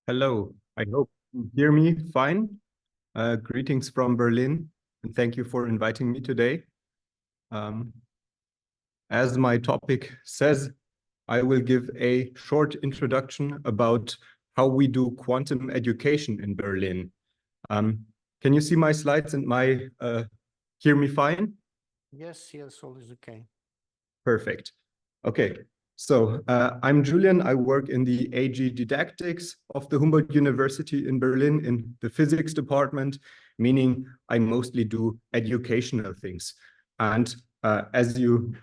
Hello, I hope you hear me fine. Greetings from Berlin, and thank you for inviting me today. Um, as my topic says, I will give a short introduction about how we do quantum education in Berlin. Can you see my slides and hear me fine? Yes, all is okay. Perfect. Okay, so I'm Julian. I work in the AG Didactics of the Humboldt-University in Berlin in the physics department, meaning I mostly do educational things. And as you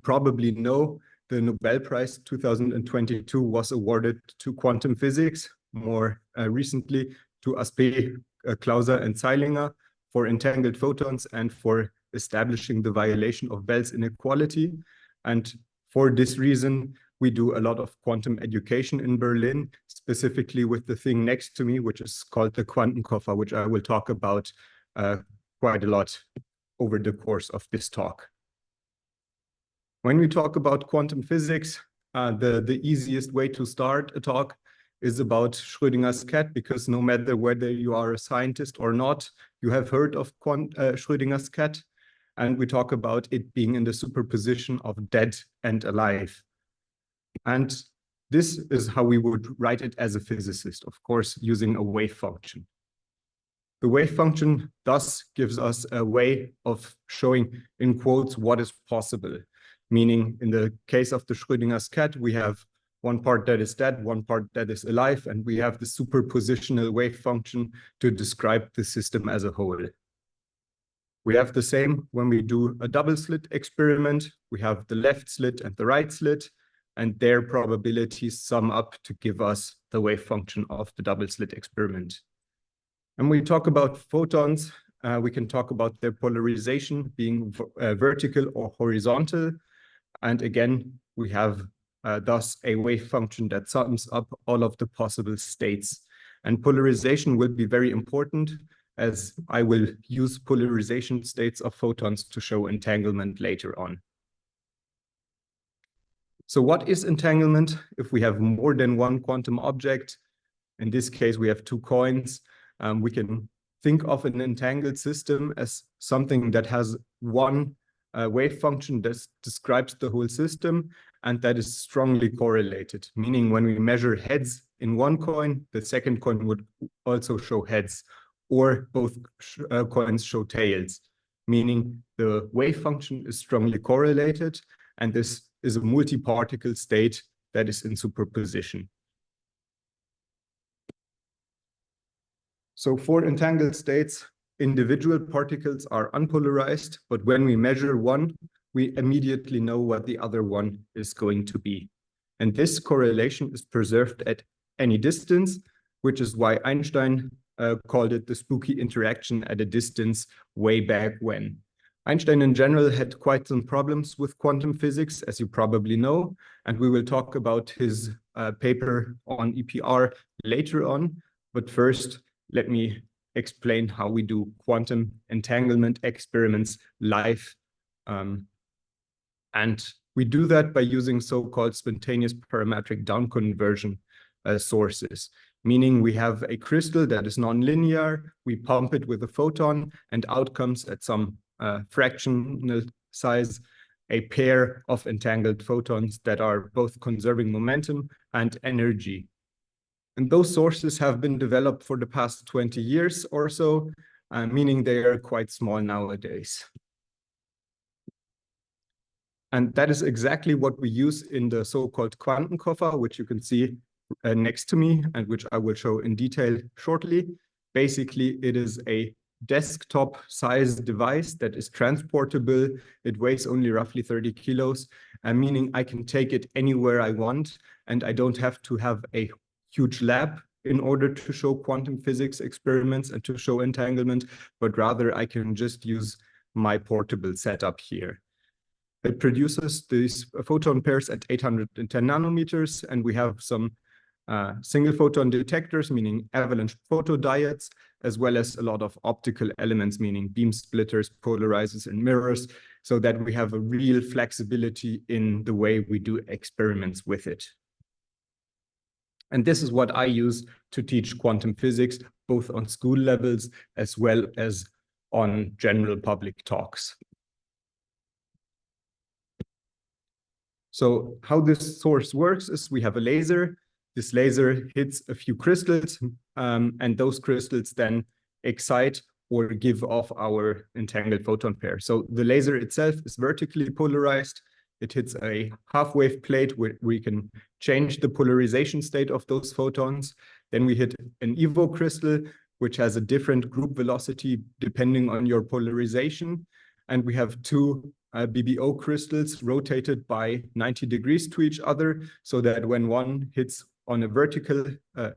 probably know, the Nobel Prize 2022 was awarded to quantum physics, more recently to Aspe, Clauser, and Zeilinger for entangled photons and for establishing the violation of Bell's inequality. And for this reason, we do a lot of quantum education in Berlin, specifically with the thing next to me, which is called the Quantenkoffer, which I will talk about quite a lot over the course of this talk. When we talk about quantum physics, the easiest way to start a talk is about Schrödinger's cat, because no matter whether you are a scientist or not, you have heard of Schrödinger's cat. And we talk about it being in the superposition of dead and alive. And this is how we would write it as a physicist, of course, using a wave function. The wave function thus gives us a way of showing, in quotes, what is possible. Meaning, in the case of the Schrödinger's cat, we have one part that is dead, one part that is alive, and we have the superpositional wave function to describe the system as a whole. We have the same when we do a double slit experiment. We have the left slit and the right slit, and their probabilities sum up to give us the wave function of the double slit experiment. And we talk about photons. We can talk about their polarization being vertical or horizontal. And again, we have thus a wave function that sums up all of the possible states. And polarization will be very important, as I will use polarization states of photons to show entanglement later on. So what is entanglement? If we have more than one quantum object, in this case we have two coins, we can think of an entangled system as something that has one wave function that describes the whole system and that is strongly correlated, meaning when we measure heads in one coin, the second coin would also show heads, or both coins show tails, meaning the wave function is strongly correlated, and this is a multi-particle state that is in superposition. So for entangled states, individual particles are unpolarized, but when we measure one, we immediately know what the other one is going to be. And this correlation is preserved at any distance, which is why Einstein called it the spooky interaction at a distance way back when. Einstein in general had quite some problems with quantum physics, as you probably know, and we will talk about his paper on EPR later on. But first, let me explain how we do quantum entanglement experiments live. And we do that by using so-called spontaneous parametric down conversion sources. Meaning we have a crystal that is nonlinear, we pump it with a photon, and out comes at some fractional size a pair of entangled photons that are both conserving momentum and energy. And those sources have been developed for the past 20 years or so, meaning they are quite small nowadays. And that is exactly what we use in the so-called Quantenkoffer, which you can see next to me and which I will show in detail shortly. Basically, it is a desktop size device that is transportable. It weighs only roughly 30 kilos, meaning I can take it anywhere I want, and I don't have to have a huge lab in order to show quantum physics experiments and to show entanglement, but rather I can just use my portable setup here. It produces these photon pairs at 810 nanometers, and we have some single photon detectors, meaning avalanche photodiodes, as well as a lot of optical elements, meaning beam splitters, polarizers, and mirrors, so that we have a real flexibility in the way we do experiments with it. And this is what I use to teach quantum physics, both on school levels as well as on general public talks. So how this source works is we have a laser. This laser hits a few crystals, and those crystals then excite or give off our entangled photon pair. So the laser itself is vertically polarized. It hits a half-wave plate where we can change the polarization state of those photons. Then we hit an Evo crystal, which has a different group velocity depending on your polarization. And we have two BBO crystals rotated by 90 degrees to each other, so that when one hits on a vertical,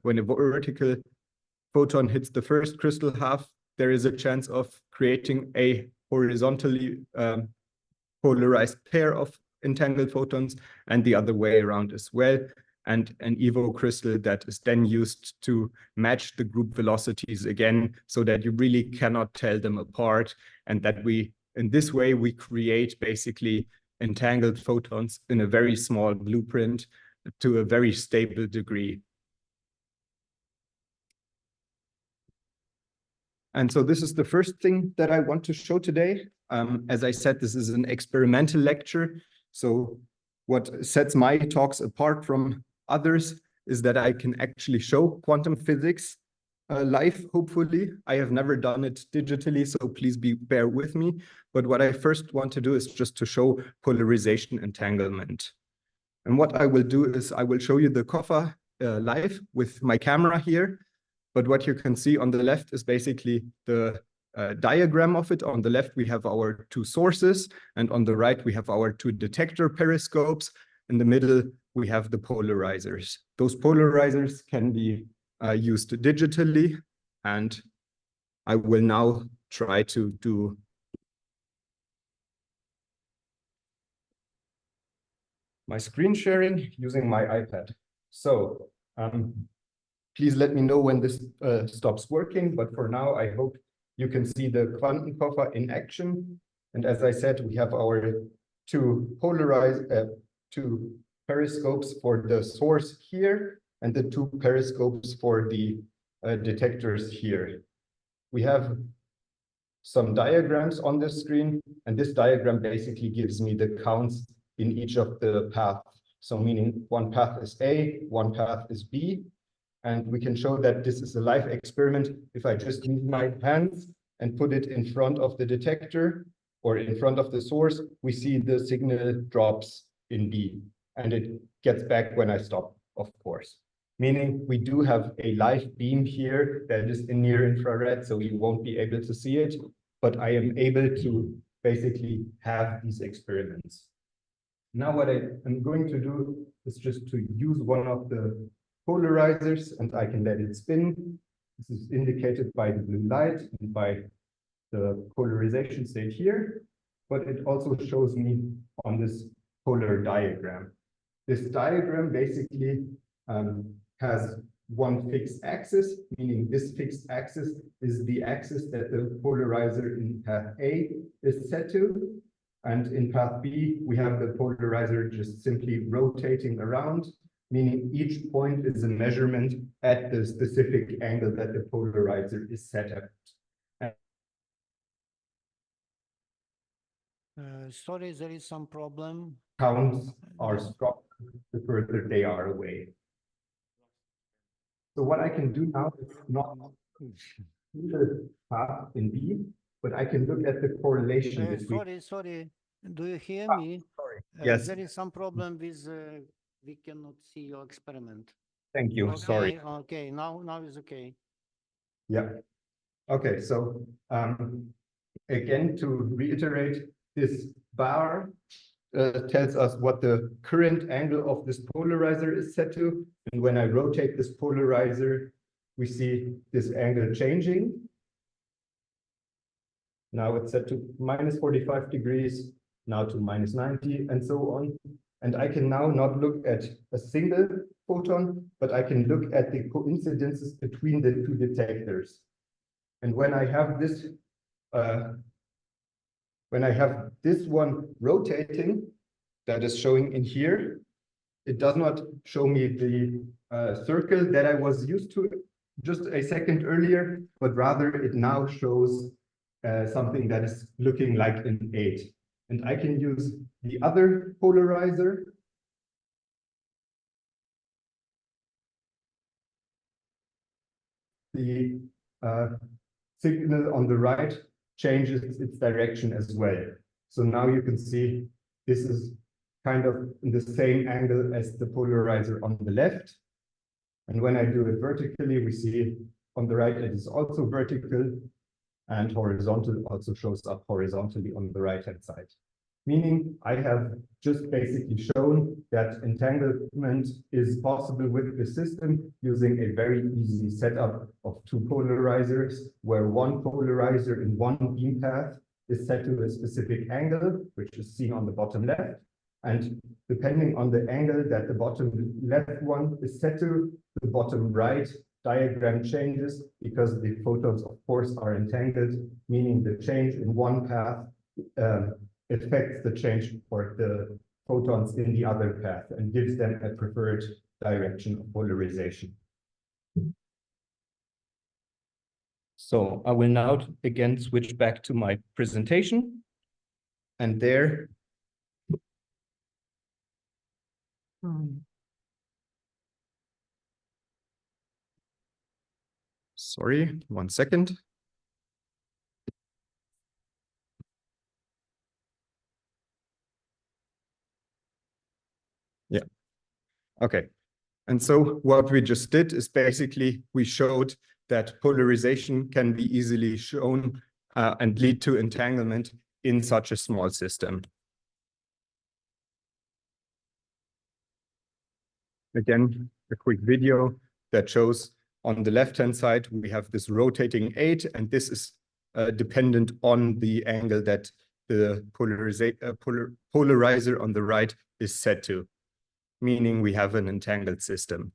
when a vertical photon hits the first crystal half, there is a chance of creating a horizontally polarized pair of entangled photons, and the other way around as well. And an Evo crystal that is then used to match the group velocities again, so that you really cannot tell them apart, and that in this way, we create basically entangled photons in a very small blueprint to a very stable degree. And so this is the first thing that I want to show today. As I said, this is an experimental lecture. So what sets my talks apart from others is that I can actually show quantum physics live, hopefully. I have never done it digitally, so please bear with me. But what I first want to do is just to show polarization entanglement. And what I will do is I will show you the COFA live with my camera here. But what you can see on the left is basically the diagram of it. On the left, we have our two sources, and on the right, we have our two detector periscopes. In the middle, we have the polarizers. Those polarizers can be used digitally, and I will now try to do my screen sharing using my iPad. So please let me know when this stops working, but for now, I hope you can see the quantum COFA in action. And as I said, we have our two periscopes for the source here, and the two periscopes for the detectors here. We have some diagrams on the screen, and this diagram basically gives me the counts in each of the paths. So meaning one path is A, one path is B, and we can show that this is a live experiment. If I just move my hands and put it in front of the detector or in front of the source, we see the signal drops in B, and it gets back when I stop, of course. Meaning we do have a live beam here that is in near infrared, so you won't be able to see it, but I am able to basically have these experiments. Now what I am going to do is just to use one of the polarizers, and I can let it spin. This is indicated by the blue light and by the polarization state here, but it also shows me on this polar diagram. This diagram basically has one fixed axis, meaning this fixed axis is the axis that the polarizer in path A is set to. And in path B, we have the polarizer just simply rotating around, meaning each point is a measurement at the specific angle that the polarizer is set at. Sorry, there is some problem. Counts are stronger the further they are away. So what I can do now is not see the path in B, but I can look at the correlation between. Sorry. Do you hear me? Sorry. Yes. There is some problem with we cannot see your experiment. Thank you. Okay, Sorry. Okay, now it's okay. Yeah. Okay. So again, to reiterate, this bar tells us what the current angle of this polarizer is set to. And when I rotate this polarizer, we see this angle changing. Now it's set to minus 45 degrees, now to minus 90, and so on. And I can now not look at a single photon, but I can look at the coincidences between the two detectors. And when I have this one rotating, that is showing in here, it does not show me the circle that I was used to just a second earlier, but rather it now shows something that is looking like an 8. And I can use the other polarizer. The signal on the right changes its direction as well. So now you can see this is kind of in the same angle as the polarizer on the left. And when I do it vertically, we see on the right it is also vertical, and horizontal also shows up horizontally on the right-hand side. Meaning I have just basically shown that entanglement is possible with the system using a very easy setup of 2 polarizers, where one polarizer in one beam path is set to a specific angle, which is seen on the bottom left. And depending on the angle that the bottom left one is set to, the bottom right diagram changes, because the photons, of course, are entangled, meaning the change in one path affects the change for the photons in the other path and gives them a preferred direction of polarization. So I will now again switch back to my presentation, and there sorry, 1 second. Yeah, okay. And so what we just did is basically we showed that polarization can be easily shown and lead to entanglement in such a small system. Again, a quick video that shows on the left-hand side, we have this rotating 8, and this is dependent on the angle that the polarizer on the right is set to, meaning we have an entangled system.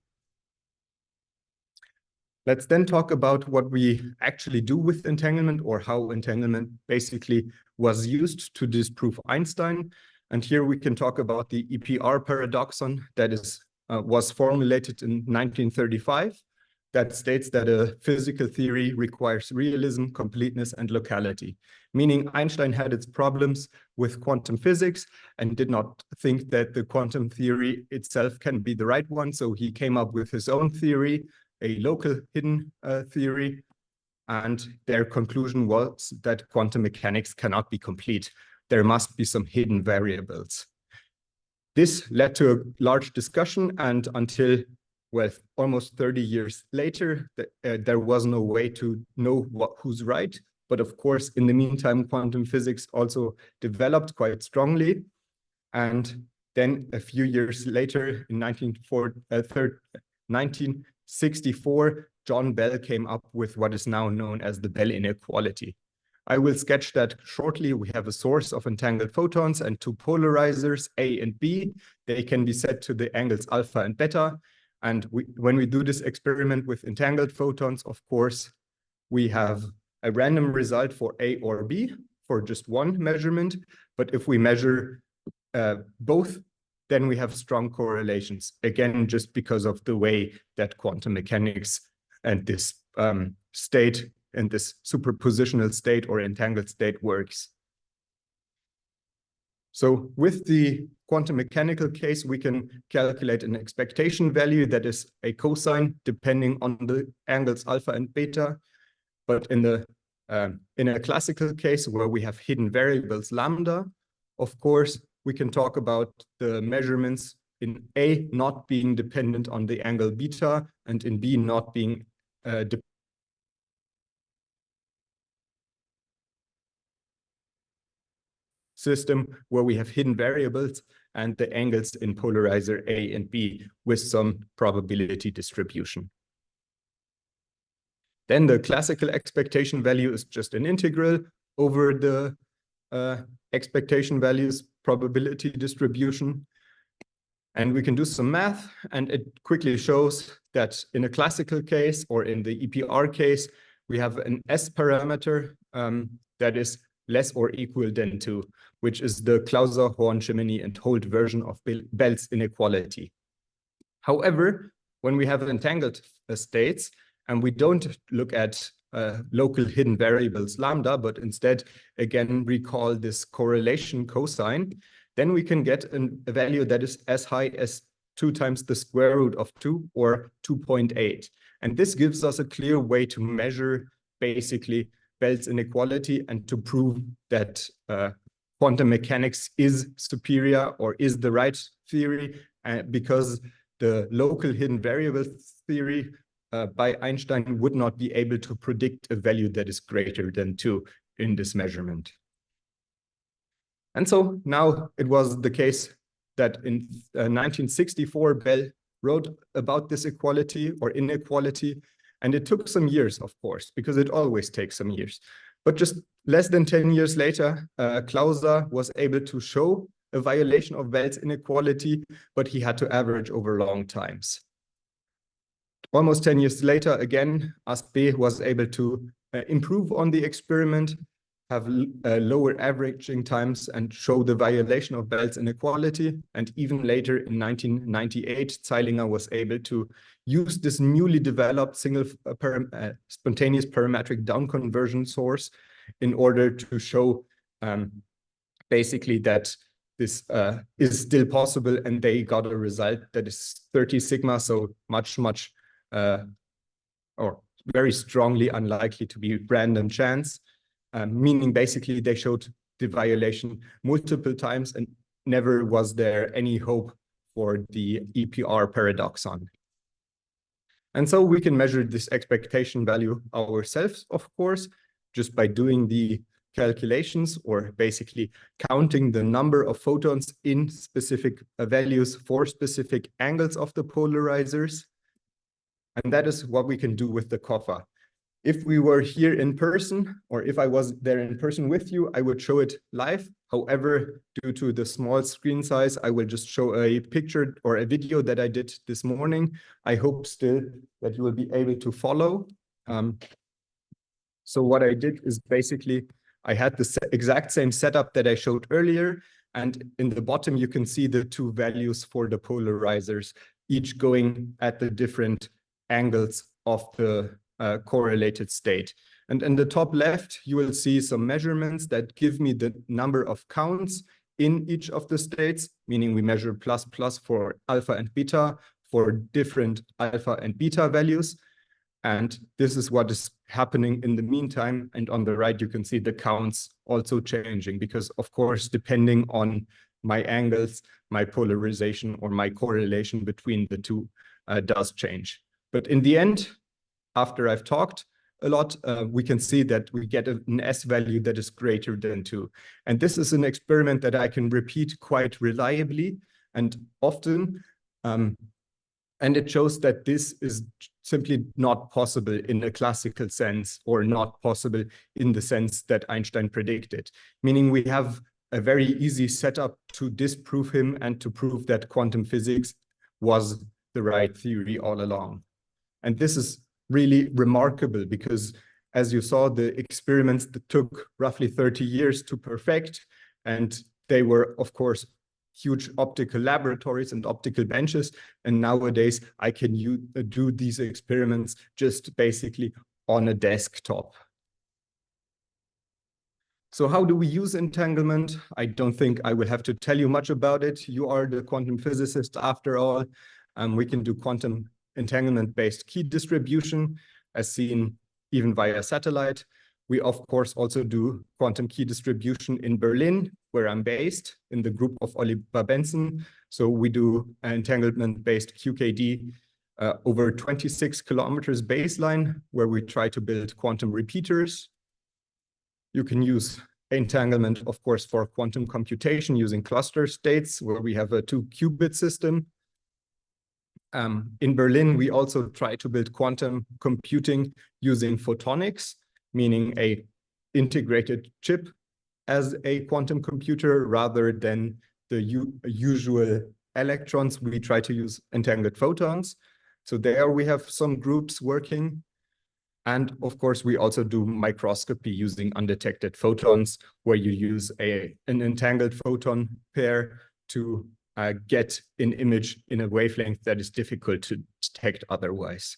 Let's then talk about what we actually do with entanglement, or how entanglement basically was used to disprove Einstein. And here we can talk about the EPR paradoxon that was formulated in 1935, that states that a physical theory requires realism, completeness, and locality, meaning Einstein had its problems with quantum physics and did not think that the quantum theory itself can be the right one. So he came up with his own theory, a local hidden theory, and their conclusion was that quantum mechanics cannot be complete. There must be some hidden variables. This led to a large discussion, and until, well, almost 30 years later, there was no way to know who's right. But of course, in the meantime, quantum physics also developed quite strongly. And then a few years later, in 1964, John Bell came up with what is now known as the Bell inequality. I will sketch that shortly. We have a source of entangled photons and 2 polarizers, A and B. They can be set to the angles alpha and beta. And when we do this experiment with entangled photons, of course, we have a random result for A or B for just one measurement. But if we measure both, then we have strong correlations, again, just because of the way that quantum mechanics and this state and this superpositional state or entangled state works. So with the quantum mechanical case, we can calculate an expectation value that is a cosine depending on the angles alpha and beta. But in a classical case where we have hidden variables lambda, of course, we can talk about the measurements in A not being dependent on the angle beta, and in B not being system where we have hidden variables and the angles in polarizer A and B with some probability distribution. Then the classical expectation value is just an integral over the expectation values probability distribution. And we can do some math, and it quickly shows that in a classical case, or in the EPR case, we have an S parameter that is less or equal than 2, which is the Clauser, Horn, Jiminy, and Holt version of Bell's inequality. However, when we have entangled states and we don't look at local hidden variables lambda, but instead, again, recall this correlation cosine, then we can get a value that is as high as 2 times the square root of 2 or 2.8. And this gives us a clear way to measure basically Bell's inequality and to prove that quantum mechanics is superior or is the right theory, because the local hidden variables theory by Einstein would not be able to predict a value that is greater than 2 in this measurement. And so now it was the case that in 1964, Bell wrote about this equality or inequality, and it took some years, of course, because it always takes some years. But just less than 10 years later, Clauser was able to show a violation of Bell's inequality, but he had to average over long times. Almost 10 years later, again, Aspe was able to improve on the experiment, have lower averaging times, and show the violation of Bell's inequality. And even later in 1998, Zeilinger was able to use this newly developed spontaneous parametric down conversion source in order to show basically that this is still possible, and they got a result that is 30 sigma, so much or very strongly unlikely to be random chance, meaning basically they showed the violation multiple times and never was there any hope for the EPR paradoxon. And so we can measure this expectation value ourselves, of course, just by doing the calculations or basically counting the number of photons in specific values for specific angles of the polarizers. And that is what we can do with the COFA. If we were here in person, or if I was there in person with you, I would show it live. However, due to the small screen size, I will just show a picture or a video that I did this morning. I hope still that you will be able to follow. So what I did is basically, I had the exact same setup that I showed earlier. And in the bottom, you can see the 2 values for the polarizers, each going at the different angles of the correlated state. And in the top left, you will see some measurements that give me the number of counts in each of the states, meaning we measure plus for alpha and beta for different alpha and beta values. And this is what is happening in the meantime. And on the right, you can see the counts also changing because, of course, depending on my angles, my polarization or my correlation between the two does change. But in the end, after I've talked a lot, we can see that we get an S value that is greater than 2. And this is an experiment that I can repeat quite reliably and often. And it shows that this is simply not possible in a classical sense, or not possible in the sense that Einstein predicted, meaning we have a very easy setup to disprove him and to prove that quantum physics was the right theory all along. And this is really remarkable because, as you saw, the experiments that took roughly 30 years to perfect, and they were, of course, huge optical laboratories and optical benches. And nowadays, I can do these experiments just basically on a desktop. So how do we use entanglement? I don't think I will have to tell you much about it. You are the quantum physicist after all. We can do quantum entanglement-based key distribution, as seen even via satellite. We, of course, also do quantum key distribution in Berlin, where I'm based, in the group of Oliver Benson. So we do entanglement-based QKD over 26 kilometers baseline, where we try to build quantum repeaters. You can use entanglement, of course, for quantum computation using cluster states, where we have a 2-qubit system. In Berlin, we also try to build quantum computing using photonics, meaning a integrated chip as a quantum computer rather than the usual electrons. We try to use entangled photons. So there we have some groups working. And of course, we also do microscopy using undetected photons, where you use an entangled photon pair to get an image in a wavelength that is difficult to detect otherwise.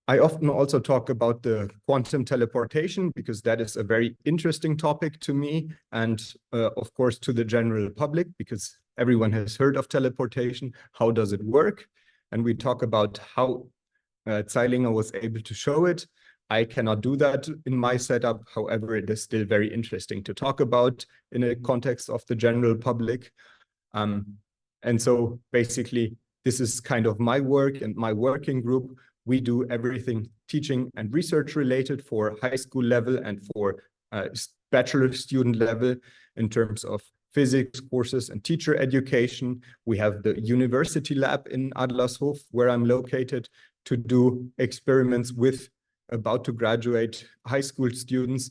I often also talk about the quantum teleportation because that is a very interesting topic to me and of course to the general public because everyone has heard of teleportation. How does it work? And we talk about how Zeilinger was able to show it. I cannot do that in my setup. However, it is still very interesting to talk about in a context of the general public. And so basically, this is kind of my work and my working group. We do everything teaching and research related for high school level and for bachelor student level in terms of physics courses and teacher education. We have the university lab in Adlershof, where I'm located, to do experiments with about to graduate high school students.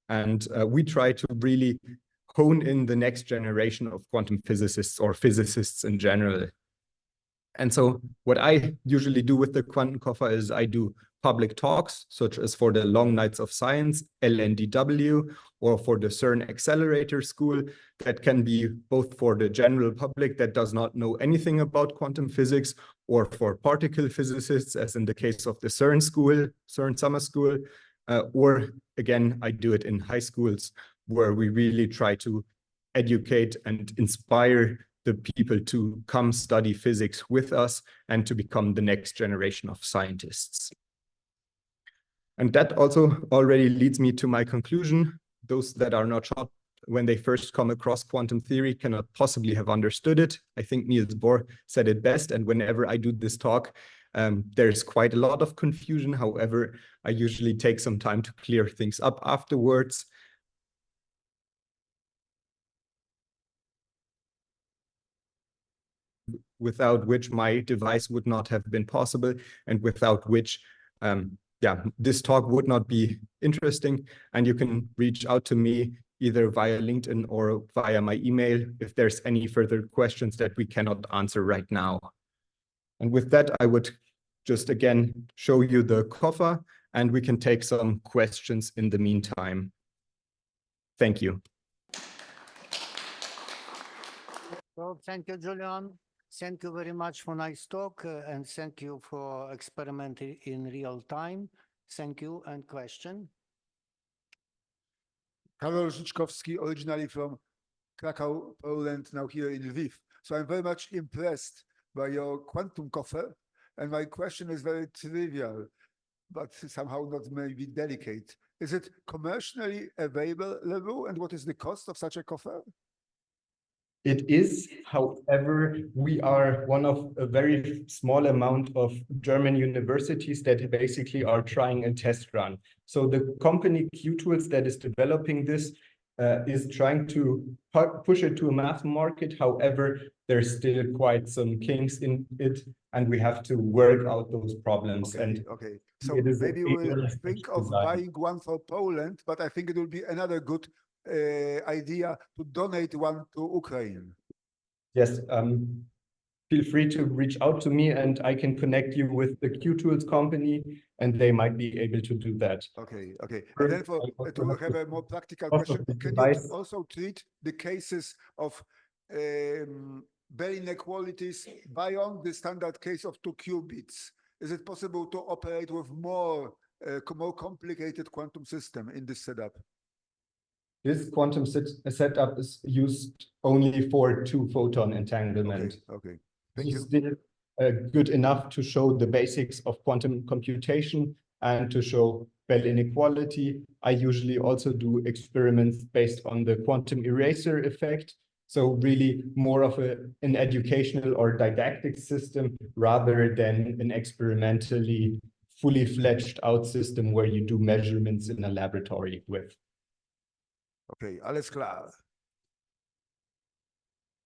And we try to really hone in the next generation of quantum physicists or physicists in general. And so what I usually do with the Quantenkoffer is I do public talks, such as for the Long Nights of Science, LNDW, or for the CERN Accelerator School. That can be both for the general public that does not know anything about quantum physics, or for particle physicists, as in the case of the CERN School, CERN Summer School, or again, I do it in high schools where we really try to educate and inspire the people to come study physics with us and to become the next generation of scientists. And that also already leads me to my conclusion. Those that are not taught when they first come across quantum theory cannot possibly have understood it. I think Niels Bohr said it best, and whenever I do this talk, there's quite a lot of confusion. However, I usually take some time to clear things up afterwards. Without which my device would not have been possible, and without which this talk would not be interesting. And you can reach out to me either via LinkedIn or via my email if there's any further questions that we cannot answer right now. And with that, I would just again show you the coffer, and we can take some questions in the meantime. Thank you. Well, thank you, Julian. Thank you very much for nice talk, and thank you for experimenting in real time. Thank you, and question? Karol Życzkowski, originally from Krakow, Poland, now here in Lviv. So I'm very much impressed by your quantum coffer. And my question is very trivial, but somehow not maybe delicate. Is it commercially available? And what is the cost of such a coffer? It is, however, we are one of a very small amount of German universities that basically are trying a test run. So the company Q-Tools that is developing this is trying to push it to a mass market. However, there's still quite some kinks in it, and we have to work out those problems. Okay. So maybe we'll think of buying one for Poland, but I think it will be another good idea to donate one to Ukraine. Yes, feel free to reach out to me and I can connect you with the Q-Tools company and they might be able to do that. Okay. And then to have a more practical question, can you also treat the cases of Bell inequalities beyond the standard case of 2 qubits? Is it possible to operate with more complicated quantum system in this setup? This quantum setup is used only for 2-photon entanglement. Okay. Thank you. This is still good enough to show the basics of quantum computation and to show Bell inequality. I usually also do experiments based on the quantum eraser effect. So really more of an educational or didactic system rather than an experimentally fully fledged out system where you do measurements in a laboratory with. Okay, alles klar.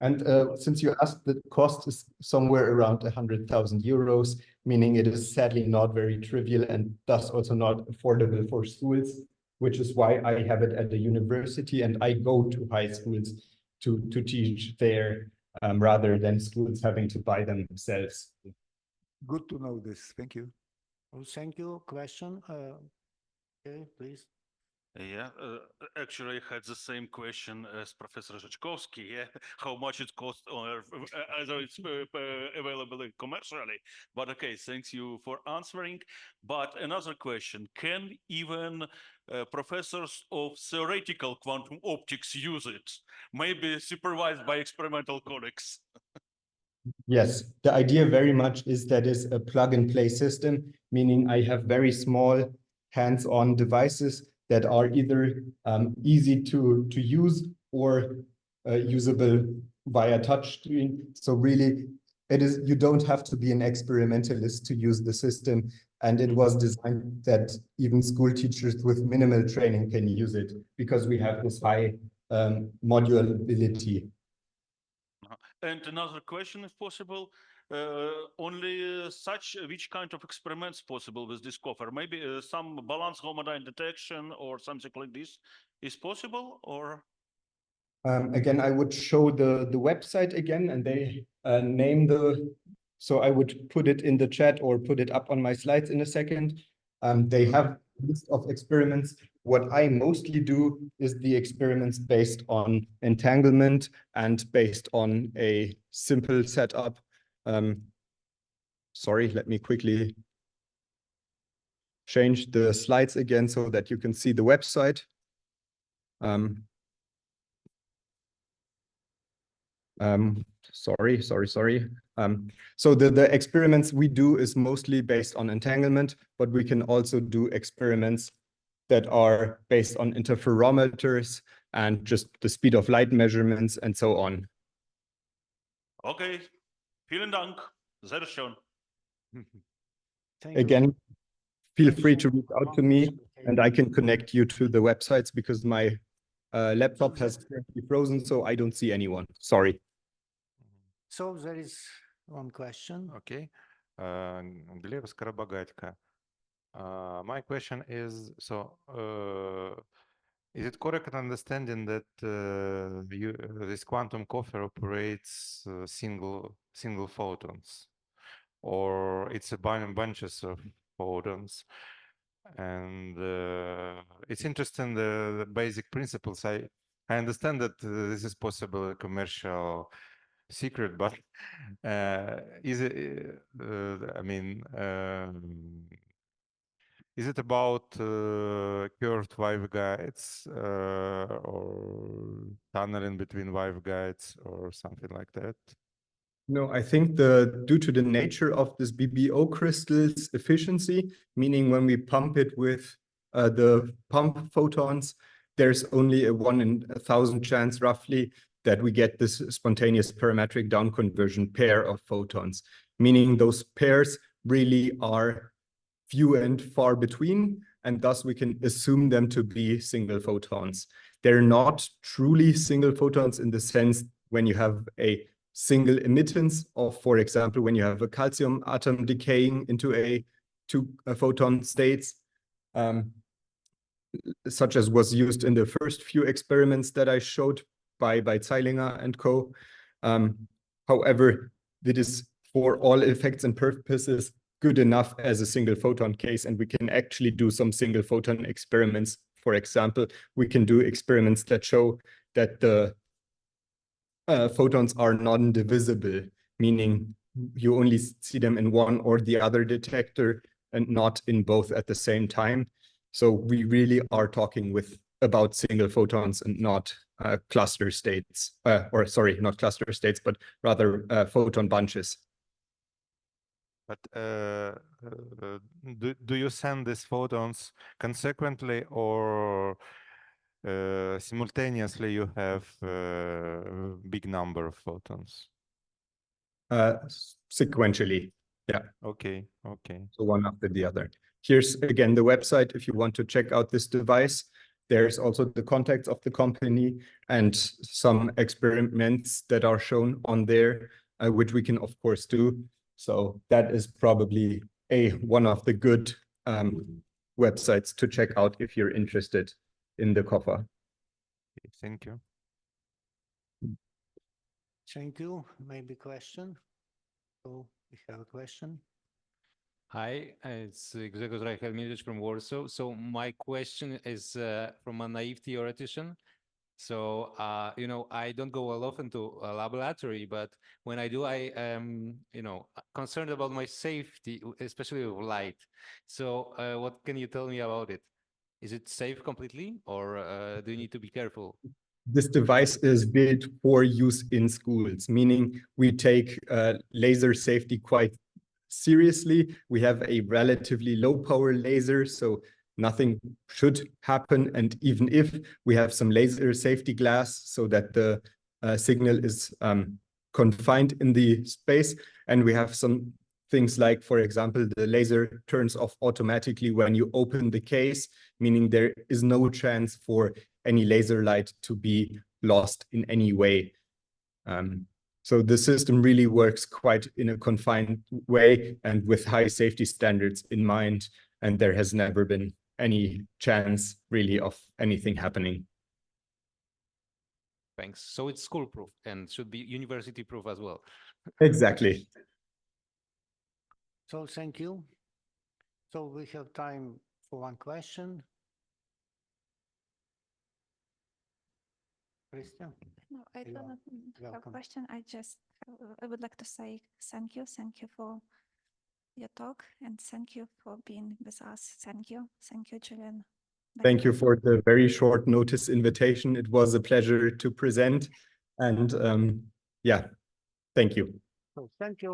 And since you asked, the cost is somewhere around 100,000 euros, meaning it is sadly not very trivial and thus also not affordable for schools, which is why I have it at the university and I go to high schools to teach there rather than schools having to buy them themselves. Good to know this. Thank you. Well, thank you. Question? Okay, please. Yeah, actually, I had the same question as Professor Zhachkovsky. Yeah, how much it costs, or either it's available commercially. But okay, thanks you for answering. But another question: can even professors of theoretical quantum optics use it? Maybe supervised by experimental colleagues. Yes, the idea very much is that it's a plug-and-play system, meaning I have very small hands-on devices that are either easy to use or usable via touchscreen. So really, you don't have to be an experimentalist to use the system, and it was designed that even school teachers with minimal training can use it because we have this high modulability. And another question, if possible, which kind of experiments possible with this cover? Maybe some balance homodyne detection or something like this is possible, or? Again, I would show the website again, and they name so I would put it in the chat or put it up on my slides in a second. They have a list of experiments. What I mostly do is the experiments based on entanglement and based on a simple setup. Sorry, let me quickly change the slides again so that you can see the website. Sorry. So the experiments we do is mostly based on entanglement, but we can also do experiments that are based on interferometers and just the speed of light measurements and so on. Okay, vielen Dank. Sehr schön. Again, feel free to reach out to me and I can connect you to the websites because my laptop has currently frozen, so I don't see anyone. Sorry. So there is one question. Okay. Глеб Скоробогатько. My question is, is it correct understanding that this quantum cover operates single photons, or it's a bunches of photons? And it's interesting the basic principles. I understand that this is possible commercial secret, but is it? I mean. Is it about curved waveguides or tunneling between waveguides or something like that? No, I think due to the nature of this BBO crystal's efficiency, meaning when we pump it with the pump photons, there's only a 1 in 1,000 chance roughly that we get this spontaneous parametric down conversion pair of photons, meaning those pairs really are few and far between, and thus we can assume them to be single photons. They're not truly single photons in the sense when you have a single emittance of, for example, when you have a calcium atom decaying into two photon states, such as was used in the first few experiments that I showed by Zeilinger and co. However, it is for all effects and purposes good enough as a single photon case, and we can actually do some single photon experiments. For example, we can do experiments that show that the photons are non-divisible, meaning you only see them in one or the other detector and not in both at the same time. So we really are talking about single photons and not cluster states, or sorry, not cluster states, but rather photon bunches. But do you send these photons consequently or simultaneously you have a big number of photons? Sequentially, yeah. Okay. So one after the other. Here's again the website if you want to check out this device. There's also the contacts of the company and some experiments that are shown on there, which we can of course do. So that is probably one of the good websites to check out if you're interested in the cover. Thank you. Thank you. Maybe question. So we have a question. Hi, it's Grzegorz Reichelmierzch from Warsaw. So my question is from a naive theoretician. So, you know, I don't go often to a laboratory, but when I do, I am, you know, concerned about my safety, especially with light. So what can you tell me about it? Is it safe completely, or do you need to be careful? This device is built for use in schools, meaning we take laser safety quite seriously. We have a relatively low power laser, so nothing should happen. And even if we have some laser safety glass so that the signal is confined in the space, and we have some things like, for example, the laser turns off automatically when you open the case, meaning there is no chance for any laser light to be lost in any way. So the system really works quite in a confined way and with high safety standards in mind, and there has never been any chance really of anything happening. Thanks. So it's school proof and should be university proof as well. Exactly. So thank you. So we have time for one question. Christian? No, I You do are not have a welcome. question. I would like to say thank you. Thank you for your talk and thank you for being with us. Thank you. Thank you, Julian. Thank you for the very short notice invitation. It was a pleasure to present. And yeah, thank you. So thank you.